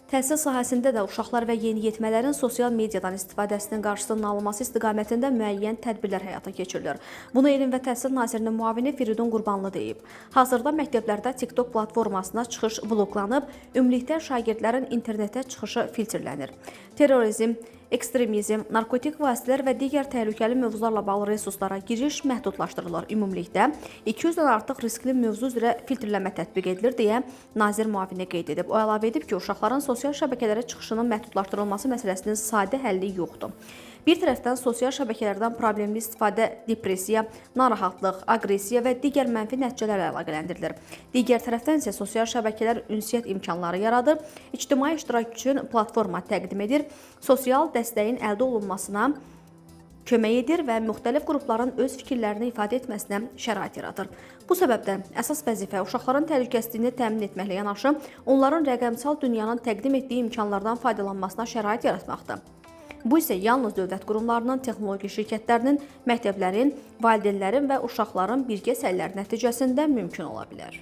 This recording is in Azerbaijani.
Təhsil sahəsində də uşaqlar və yeniyetmələrin sosial mediadan istifadəsinin qarşısının alınması istiqamətində müəyyən tədbirlər həyata keçirilir. Bunu Elm və Təhsil Nazirinin müavini Firidun Qurbanlı deyib. Hazırda məktəblərdə TikTok platformasına çıxış bloklanıb, ümumilikdə şagirdlərin internetə çıxışı filtrlənir. Terrorizm, ekstremizm, narkotik vasitələr və digər təhlükəli mövzularla bağlı resurslara giriş məhdudlaşdırılır. Ümumilikdə 200-dən artıq riskli mövzu üzrə filtrləmə tətbiq edilir deyə nazir müavini qeyd edib. O əlavə edib ki, uşaqların sosial şəbəkələrə çıxışının məhdudlaşdırılması məsələsinin sadə həlli yoxdur. Bir tərəfdən sosial şəbəkələrdən problemli istifadə depressiya, narahatlıq, aqressiya və digər mənfi nəticələrlə əlaqələndirilir. Digər tərəfdən isə sosial şəbəkələr ünsiyyət imkanları yaradır, ictimai iştirak üçün platforma təqdim edir, sosial dəstəyin əldə olunmasına kömək edir və müxtəlif qrupların öz fikirlərini ifadə etməsinə şərait yaradır. Bu səbəbdən əsas vəzifə uşaqların təhlükəsizliyini təmin etməklə yanaşı, onların rəqəmsal dünyanın təqdim etdiyi imkanlardan faydalanmasına şərait yaratmaqdır. Bu isə yalnız dövlət qurumlarının, texnoloji şirkətlərinin, məktəblərin, valideynlərin və uşaqların birgə səyləri nəticəsində mümkün ola bilər.